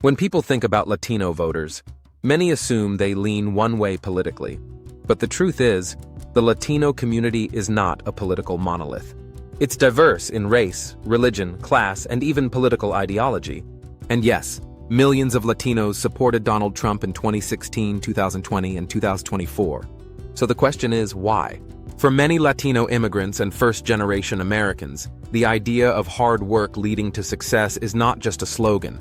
When people think about Latino voters, many assume they lean one way politically. But the truth is, the Latino community is not a political monolith. It's diverse in race, religion, class, and even political ideology. And yes, millions of Latinos supported Donald Trump in 2016, 2020, and 2024. So the question is, why? For many Latino immigrants and first-generation Americans, the idea of hard work leading to success is not just a slogan.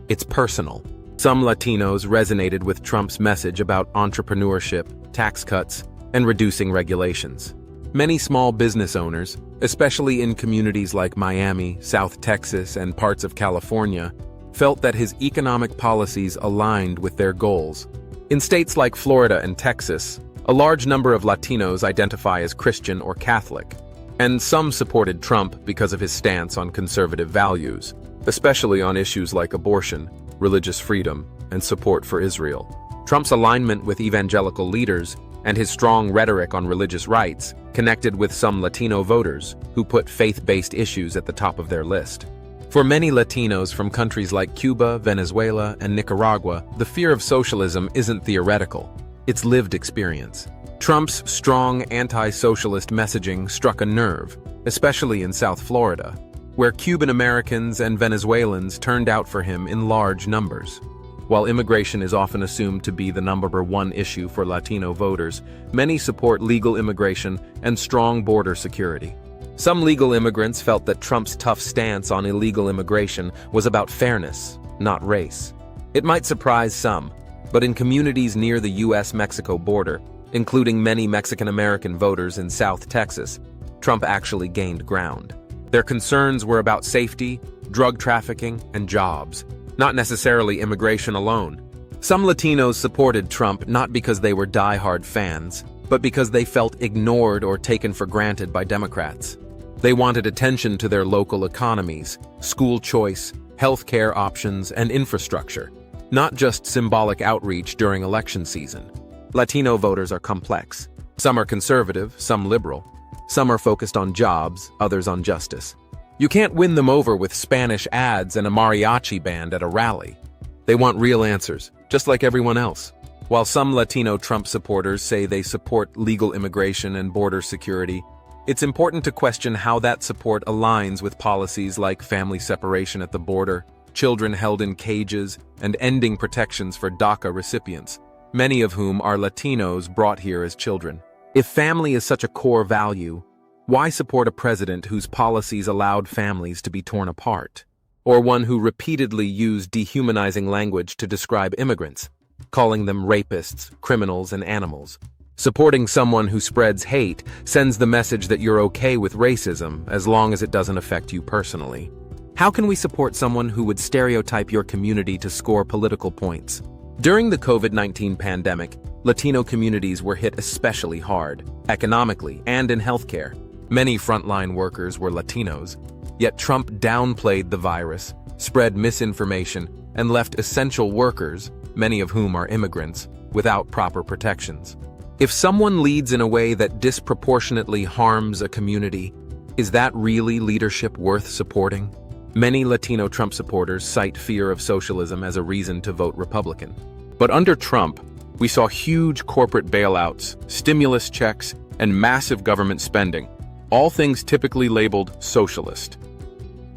It's personal. Some Latinos resonated with Trump's message about entrepreneurship, tax cuts, and reducing regulations. Many small business owners, especially in communities like Miami, South Texas, and parts of California, felt that his economic policies aligned with their goals. In states like Florida and Texas, a large number of Latinos identify as Christian or Catholic, and some supported Trump because of his stance on conservative values, especially on issues like abortion, religious freedom, and support for Israel. Trump's alignment with evangelical leaders and his strong rhetoric on religious rights connected with some Latino voters who put faith-based issues at the top of their list. For many Latinos from countries like Cuba, Venezuela, and Nicaragua, the fear of socialism isn't theoretical. It's lived experience. Trump's strong anti-socialist messaging struck a nerve, especially in South Florida, where Cuban Americans and Venezuelans turned out for him in large numbers. While immigration is often assumed to be the number one issue for Latino voters, many support legal immigration and strong border security. Some legal immigrants felt that Trump's tough stance on illegal immigration was about fairness, not race. It might surprise some, but in communities near the U.S.-Mexico border, including many Mexican-American voters in South Texas, Trump actually gained ground. Their concerns were about safety, drug trafficking, and jobs, not necessarily immigration alone. Some Latinos supported Trump not because they were die-hard fans, but because they felt ignored or taken for granted by Democrats. They wanted attention to their local economies, school choice, healthcare options, and infrastructure, not just symbolic outreach during election season. Latino voters are complex. Some are conservative, some liberal. Some are focused on jobs, others on justice. You can't win them over with Spanish ads and a mariachi band at a rally. They want real answers, just like everyone else. While some Latino Trump supporters say they support legal immigration and border security, it's important to question how that support aligns with policies like family separation at the border, children held in cages, and ending protections for DACA recipients, many of whom are Latinos brought here as children. If family is such a core value, why support a president whose policies allowed families to be torn apart? Or one who repeatedly used dehumanizing language to describe immigrants, calling them rapists, criminals, and animals? Supporting someone who spreads hate sends the message that you're okay with racism as long as it doesn't affect you personally. How can we support someone who would stereotype your community to score political points? During the COVID-19 pandemic, Latino communities were hit especially hard, economically and in healthcare. Many frontline workers were Latinos, yet Trump downplayed the virus, spread misinformation, and left essential workers, many of whom are immigrants, without proper protections. If someone leads in a way that disproportionately harms a community, is that really leadership worth supporting? Many Latino Trump supporters cite fear of socialism as a reason to vote Republican. But under Trump, we saw huge corporate bailouts, stimulus checks, and massive government spending, all things typically labeled socialist.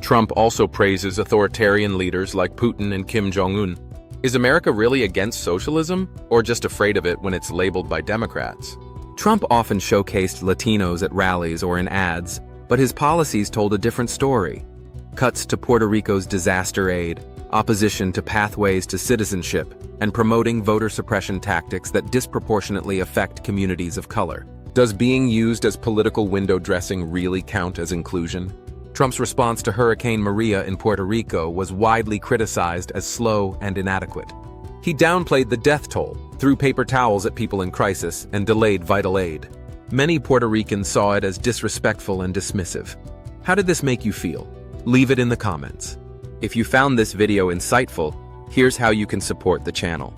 Trump also praises authoritarian leaders like Putin and Kim Jong-un. Is America really against socialism, or just afraid of it when it's labeled by Democrats? Trump often showcased Latinos at rallies or in ads, but his policies told a different story. Cuts to Puerto Rico's disaster aid, opposition to pathways to citizenship, and promoting voter suppression tactics that disproportionately affect communities of color. Does being used as political window dressing really count as inclusion? Trump's response to Hurricane Maria in Puerto Rico was widely criticized as slow and inadequate. He downplayed the death toll, threw paper towels at people in crisis, and delayed vital aid. Many Puerto Ricans saw it as disrespectful and dismissive. How did this make you feel? Leave it in the comments. If you found this video insightful, here's how you can support the channel.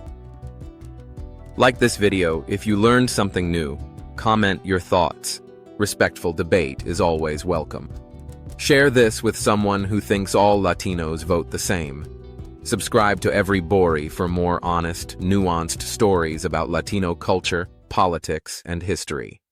Like this video if you learned something new. Comment your thoughts. Respectful debate is always welcome. Share this with someone who thinks all Latinos vote the same. Subscribe to Every Bori for more honest, nuanced stories about Latino culture, politics, and history.